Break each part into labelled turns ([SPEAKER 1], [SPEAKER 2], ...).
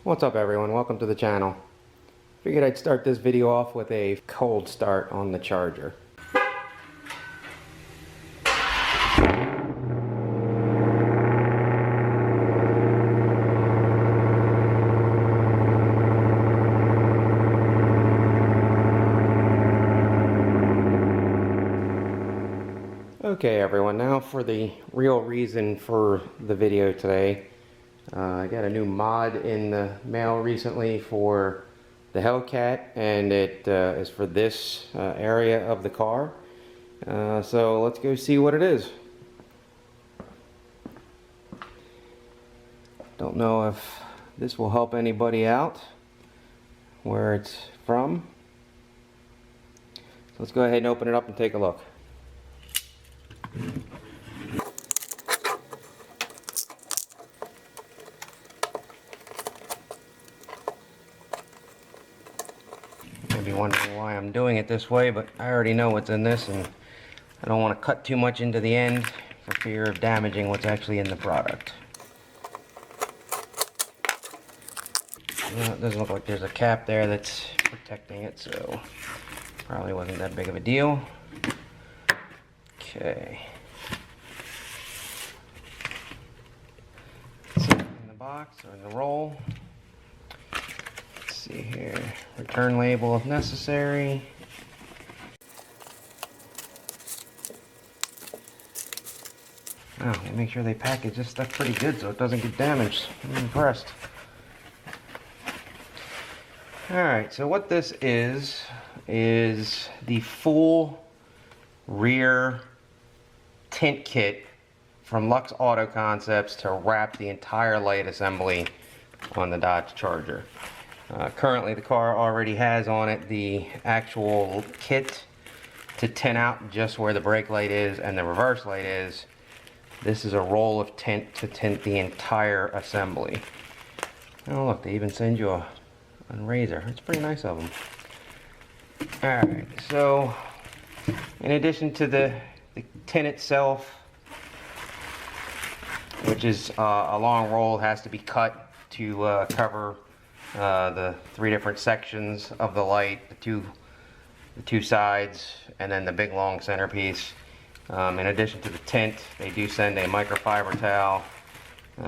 [SPEAKER 1] What's up everyone, welcome to the channel. Figured I'd start this video off with a cold start on the Charger. Okay everyone, now for the real reason for the video today. I got a new mod in the mail recently for the Hellcat, and it is for this area of the car. So let's go see what it is. Don't know if this will help anybody out, where it's from. So let's go ahead and open it up and take a look. Maybe wondering why I'm doing it this way, but I already know what's in this, and I don't want to cut too much into the end for fear of damaging what's actually in the product. It doesn't look like there's a cap there that's protecting it, so probably wasn't that big of a deal. Okay. So in the box or in the roll. Let's see here. Return label if necessary. Wow, they make sure they package this stuff pretty good so it doesn't get damaged. I'm impressed. Alright, so what this is the full rear tint kit from Luxe Auto Concepts to wrap the entire light assembly on the Dodge Charger. Currently the car already has on it the actual kit to tint out just where the brake light is and the reverse light is. This is a roll of tint to tint the entire assembly. Oh look, they even send you a razor. It's pretty nice of them. Alright, so in addition to the tint itself, which is a long roll, has to be cut to cover the three different sections of the light, the two sides, and then the big long centerpiece. In addition to the tint, they do send a microfiber towel.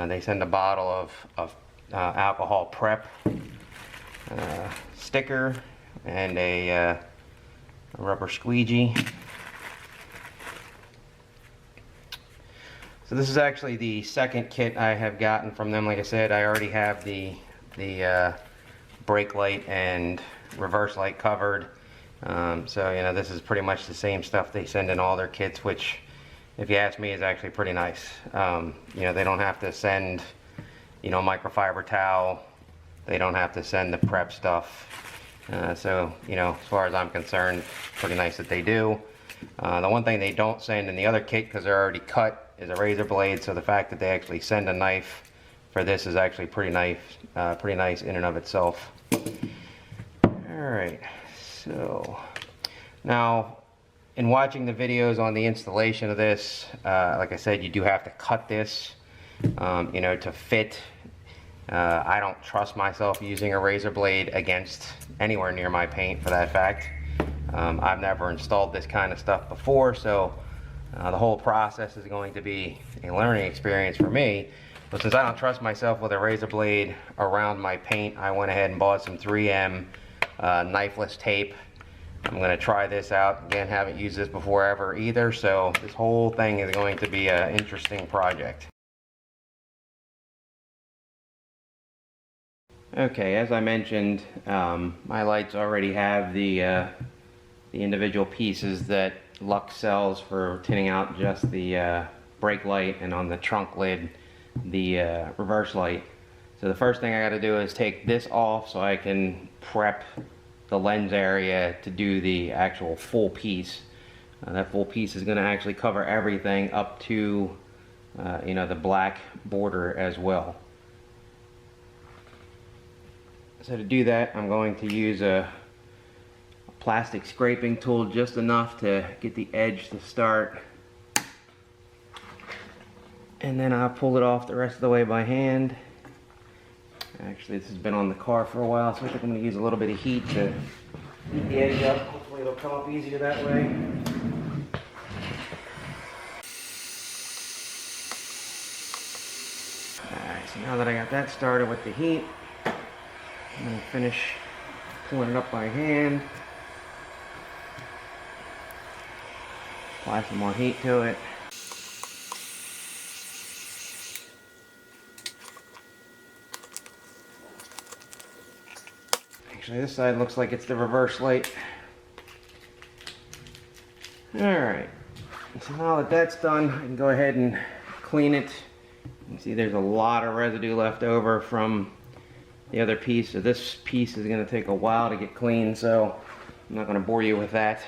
[SPEAKER 1] They send a bottle of alcohol prep sticker and a rubber squeegee. So this is actually the second kit I have gotten from them. Like I said, I already have the brake light and reverse light covered. So you know, this is pretty much the same stuff they send in all their kits, which, if you ask me, is actually pretty nice. You know, they don't have to send, you know, microfiber towel. They don't have to send the prep stuff. So, you know, as far as I'm concerned, pretty nice that they do. The one thing they don't send in the other kit, because they're already cut, is a razor blade. So the fact that they actually send a knife for this is actually pretty nice in and of itself. Alright, so now in watching the videos on the installation of this, like I said, you do have to cut this, you know, to fit. I don't trust myself using a razor blade against anywhere near my paint, for that fact. I've never installed this kind of stuff before, so the whole process is going to be a learning experience for me. But since I don't trust myself with a razor blade around my paint, I went ahead and bought some 3M knifeless tape. I'm going to try this out. Again, haven't used this before ever either, so this whole thing is going to be an interesting project. Okay, as I mentioned, my lights already have the individual pieces that Luxe sells for tinting out just the brake light, and on the trunk lid the reverse light. So the first thing I got to do is take this off so I can prep the lens area to do the actual full piece. That full piece is going to actually cover everything up to you know, the black border as well. So to do that, I'm going to use a plastic scraping tool, just enough to get the edge to start, and then I'll pull it off the rest of the way by hand. Actually, this has been on the car for a while, so I think I'm going to use a little bit of heat to heat the edge up. Hopefully it'll come up easier that way. Alright, so now that I got that started with the heat, I'm going to finish pulling it up by hand. Apply some more heat to it. Actually, this side looks like it's the reverse light. Alright, so now that that's done, I can go ahead and clean it. You can see there's a lot of residue left over from the other piece, so this piece is going to take a while to get clean, so I'm not going to bore you with that.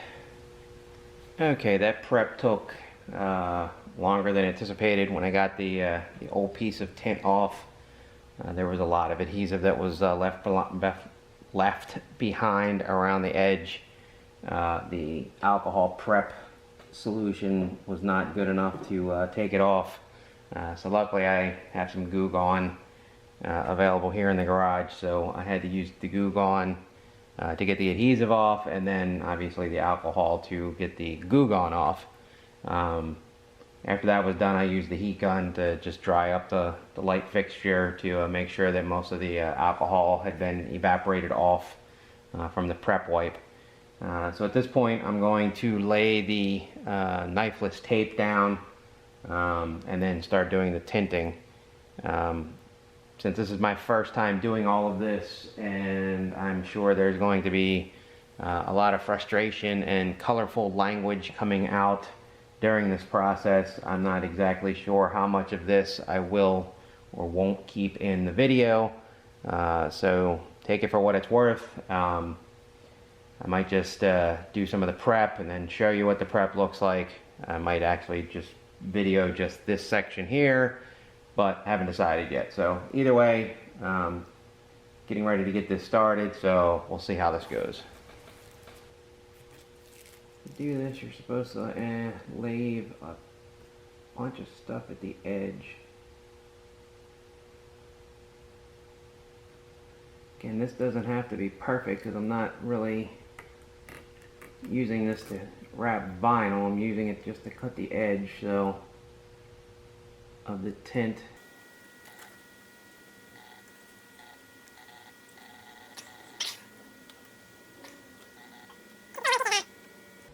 [SPEAKER 1] Okay, that prep took longer than anticipated. When I got the old piece of tint off, there was a lot of adhesive that was left behind around the edge. The alcohol prep solution was not good enough to take it off. So luckily I have some Goo Gone available here in the garage, so I had to use the Goo Gone to get the adhesive off, and then obviously the alcohol to get the Goo Gone off. After that was done, I used the heat gun to just dry up the light fixture to make sure that most of the alcohol had been evaporated off from the prep wipe. So at this point I'm going to lay the knifeless tape down and then start doing the tinting. Since this is my first time doing all of this, and I'm sure there's going to be a lot of frustration and colorful language coming out during this process, I'm not exactly sure how much of this I will or won't keep in the video, so take it for what it's worth. I might just do some of the prep and then show you what the prep looks like. I might actually just video just this section here, but haven't decided yet. So either way, getting ready to get this started, so we'll see how this goes. To do this, you're supposed to leave a bunch of stuff at the edge. Again, this doesn't have to be perfect because I'm not really using this to wrap vinyl. I'm using it just to cut the edge of the tint.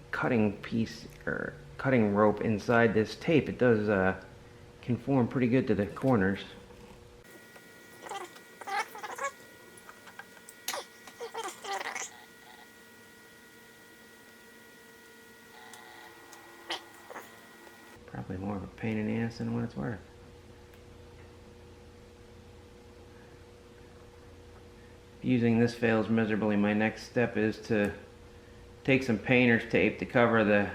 [SPEAKER 1] Cutting piece or cutting rope inside this tape, it does conform pretty good to the corners. Probably more of a pain in the ass than what it's worth. If using this fails miserably, my next step is to take some painter's tape to cover the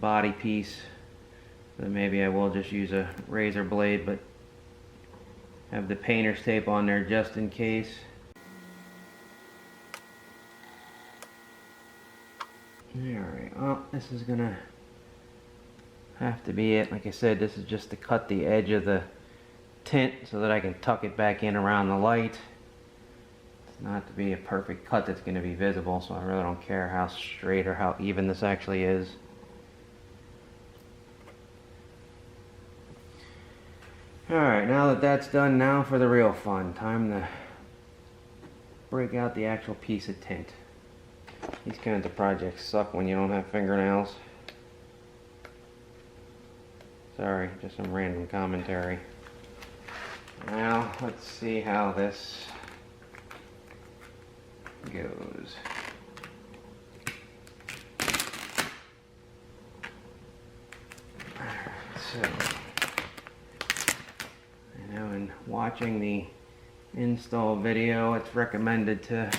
[SPEAKER 1] body piece. Then maybe I will just use a razor blade, but have the painter's tape on there just in case. Alright, well, this is gonna have to be it. Like I said, this is just to cut the edge of the tint so that I can tuck it back in around the light. It's not to be a perfect cut that's going to be visible, so I really don't care how straight or how even this actually is. Alright, now that that's done, now for the real fun. Time to break out the actual piece of tint. These kinds of projects suck when you don't have fingernails. Sorry, just some random commentary. Now, let's see how this goes. Alright, so I know in watching the install video, it's recommended to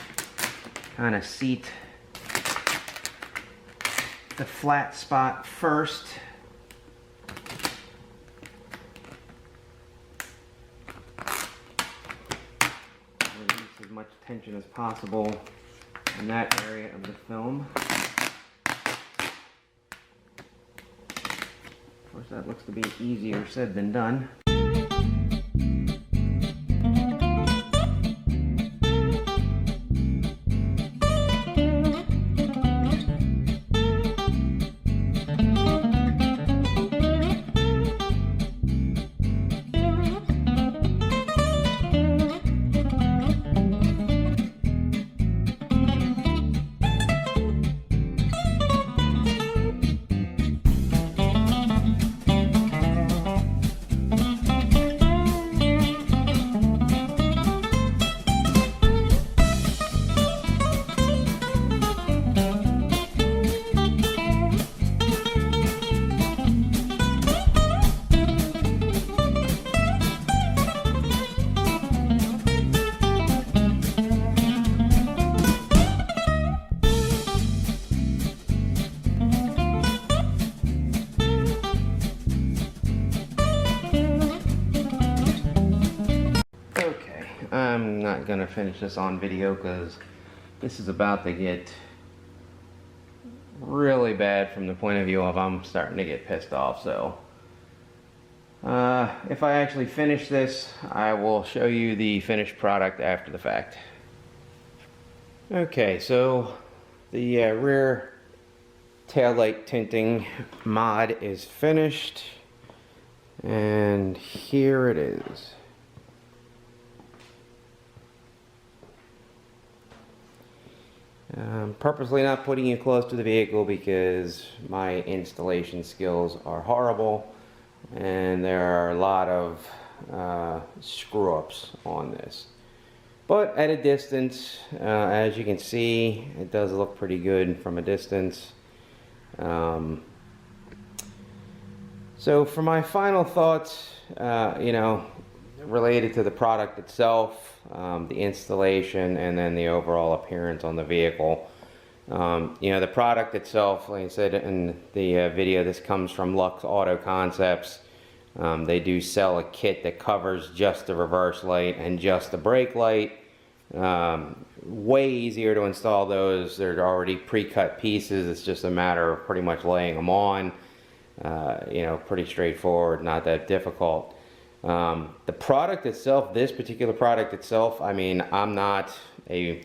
[SPEAKER 1] kind of seat the flat spot first. As much tension as possible in that area of the film. Of course, that looks to be easier said than done. not going to finish this on video because this is about to get really bad from the point of view of I'm starting to get pissed off. So if I actually finish this, I will show you the finished product after the fact. Okay, so the rear taillight tinting mod is finished, and here it is. I'm purposely not putting you close to the vehicle because my installation skills are horrible and there are a lot of screw-ups on this. But at a distance, as you can see, it does look pretty good from a distance. So for my final thoughts, you know, related to the product itself, the installation, and then the overall appearance on the vehicle. You know, the product itself, like I said in the video, this comes from Luxe Auto Concepts. They do sell a kit that covers just the reverse light and just the brake light. Way easier to install those. They're already pre-cut pieces. It's just a matter of pretty much laying them on. You know, pretty straightforward, not that difficult. The product itself, this particular product itself, I mean, I'm not a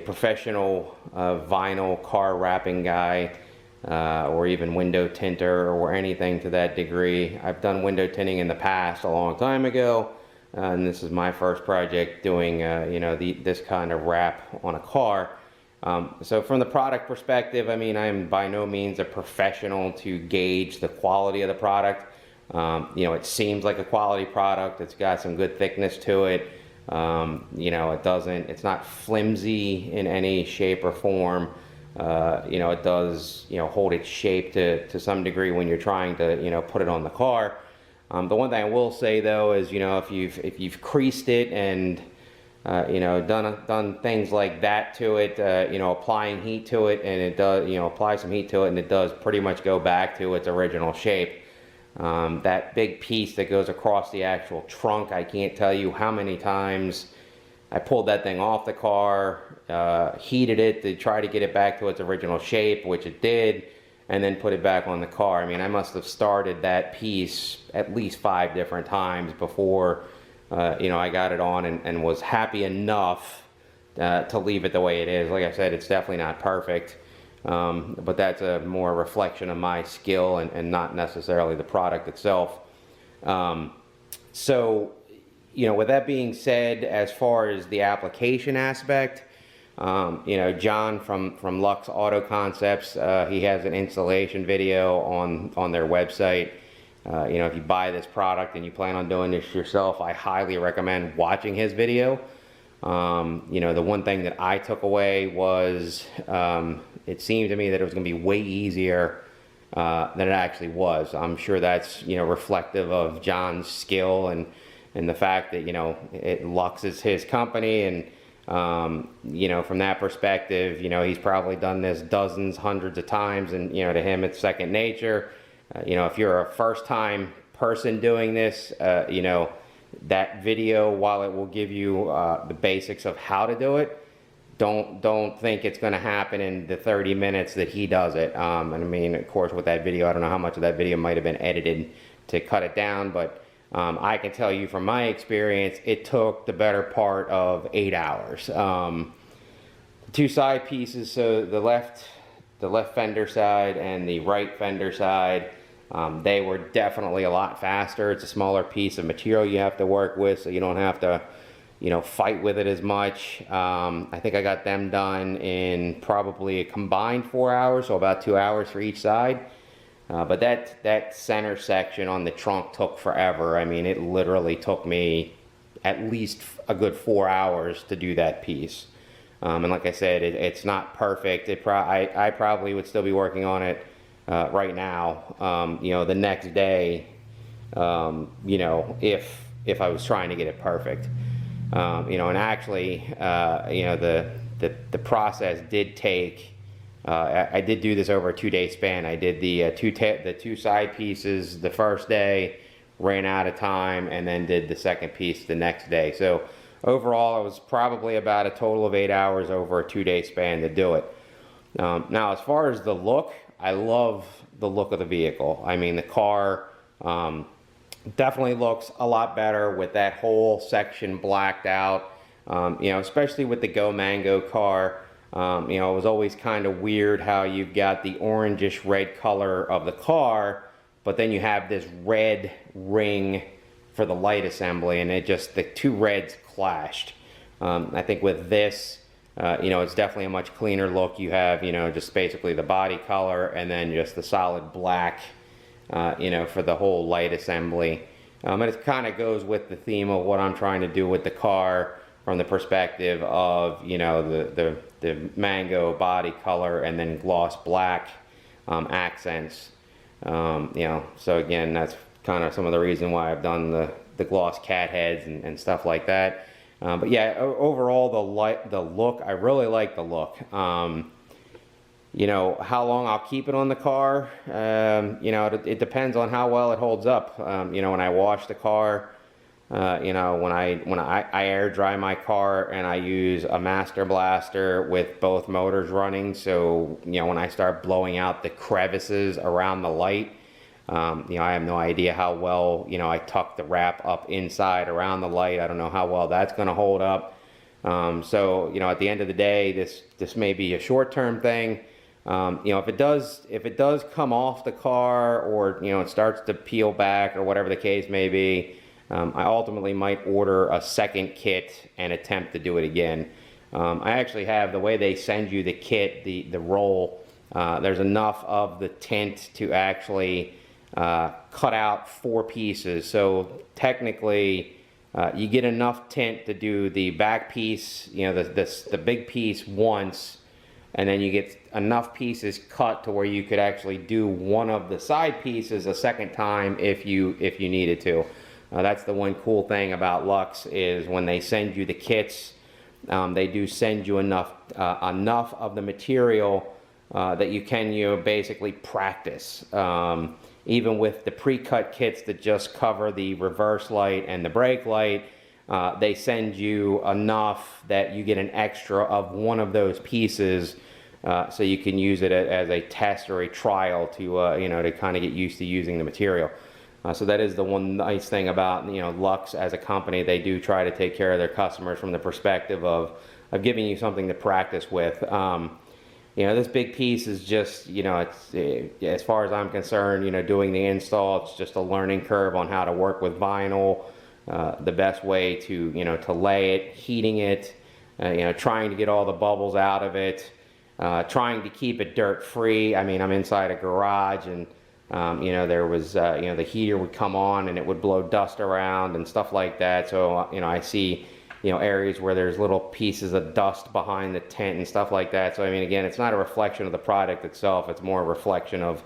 [SPEAKER 1] professional vinyl car wrapping guy, or even window tinter or anything to that degree. I've done window tinting in the past a long time ago, and this is my first project doing you know, this kind of wrap on a car. So from the product perspective, I mean, I'm by no means a professional to gauge the quality of the product. You know, it seems like a quality product. It's got some good thickness to it. You know, it's not flimsy in any shape or form. You know, it does, you know, hold its shape to some degree when you're trying to, you know, put it on the car. The one thing I will say though is, you know, if you've creased it and you know, done things like that to it, you know, applying heat to it, and it does, you know, apply some heat to it, and it does pretty much go back to its original shape. That big piece that goes across the actual trunk, I can't tell you how many times I pulled that thing off the car, heated it to try to get it back to its original shape, which it did, and then put it back on the car. I mean, I must have started that piece at least 5 different times before, you know, I got it on and was happy enough to leave it the way it is. Like I said, it's definitely not perfect. But that's a more reflection of my skill and not necessarily the product itself. So, you know, with that being said, as far as the application aspect, you know, John from Luxe Auto Concepts, he has an installation video on their website. You know, if you buy this product and you plan on doing this yourself, I highly recommend watching his video. You know, the one thing that I took away was, it seemed to me that it was going to be way easier than it actually was. I'm sure that's, you know, reflective of John's skill and the fact that, you know, Luxe is his company, and you know, from that perspective, you know, he's probably done this dozens, hundreds of times, and, you know, to him it's second nature. You know, if you're a first-time person doing this, you know, that video, while it will give you the basics of how to do it, don't think it's going to happen in the 30 minutes that he does it. And I mean, of course, with that video, I don't know how much of that video might have been edited to cut it down, but I can tell you from my experience, it took the better part of 8 hours. The 2 side pieces, so the left fender side and the right fender side, they were definitely a lot faster. It's a smaller piece of material you have to work with, so you don't have to, you know, fight with it as much. I think I got them done in probably a combined 4 hours, so about 2 hours for each side. But that center section on the trunk took forever. I mean, it literally took me at least a good 4 hours to do that piece. And like I said, it's not perfect. I probably would still be working on it right now, you know, the next day, you know, if I was trying to get it perfect. You know, and actually, you know, the process did take, I did do this over a 2-day span. I did the 2 side pieces the first day, ran out of time, and then did the second piece the next day. So overall, it was probably about a total of 8 hours over a 2-day span to do it. Now, as far as the look, I love the look of the vehicle. I mean, the car definitely looks a lot better with that whole section blacked out. You know, especially with the Go Mango car. You know, it was always kind of weird how you've got the orangish red color of the car, but then you have this red ring for the light assembly, and it just, the two reds clashed. I think with this, you know, it's definitely a much cleaner look. You have, you know, just basically the body color and then just the solid black, you know, for the whole light assembly. And it kind of goes with the theme of what I'm trying to do with the car from the perspective of, you know, the mango body color and then gloss black accents. You know, so again, that's kind of some of the reason why I've done the gloss cat heads and stuff like that. But yeah, overall the look, I really like the look. You know, how long I'll keep it on the car, you know, it depends on how well it holds up. You know, when I wash the car, you know, when I air dry my car and I use a master blaster with both motors running, so, you know, when I start blowing out the crevices around the light, you know, I have no idea how well, you know, I tuck the wrap up inside around the light. I don't know how well that's going to hold up. So, you know, at the end of the day, this may be a short-term thing. You know, if it does come off the car, or, you know, it starts to peel back or whatever the case may be, I ultimately might order a second kit and attempt to do it again. I actually have, the way they send you the kit, the roll, there's enough of the tint to actually cut out 4 pieces. So technically, you get enough tint to do the back piece, you know, the big piece once, and then you get enough pieces cut to where you could actually do one of the side pieces a second time if you needed to. That's the one cool thing about Luxe, is when they send you the kits, they do send you enough of the material that you can basically practice. Even with the pre-cut kits that just cover the reverse light and the brake light, they send you enough that you get an extra of one of those pieces, so you can use it as a test or a trial to you know, to kind of get used to using the material. So that is the one nice thing about, you know, Luxe as a company. They do try to take care of their customers from the perspective of giving you something to practice with. You know, this big piece is just, you know, it's, as far as I'm concerned, you know, doing the install, it's just a learning curve on how to work with vinyl, the best way to, you know, to lay it, heating it, you know, trying to get all the bubbles out of it, trying to keep it dirt free. I mean, I'm inside a garage, and you know, there was, you know, the heater would come on and it would blow dust around and stuff like that. So, you know, I see, you know, areas where there's little pieces of dust behind the tent and stuff like that. So, I mean, again, it's not a reflection of the product itself. It's more a reflection of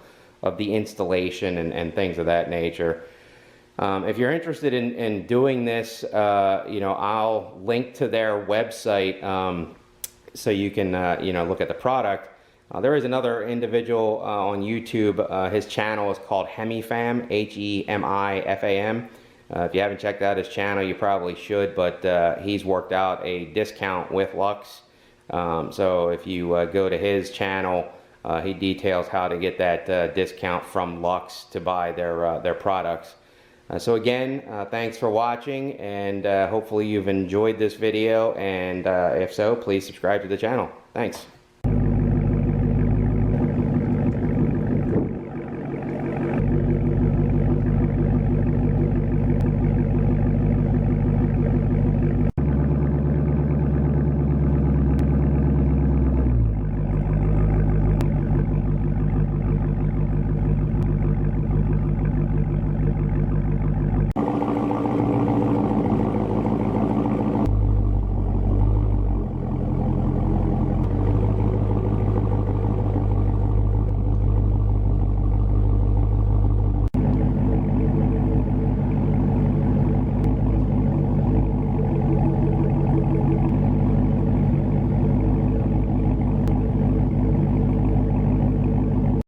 [SPEAKER 1] the installation and things of that nature. If you're interested in doing this, you know, I'll link to their website so you can, you know, look at the product. There is another individual on YouTube. His channel is called Hemifam, H-E-M-I-F-A-M. If you haven't checked out his channel, you probably should, but he's worked out a discount with Luxe. So if you go to his channel, he details how to get that discount from Luxe to buy their products. So again, thanks for watching, and hopefully you've enjoyed this video, and if so, please subscribe to the channel. Thanks.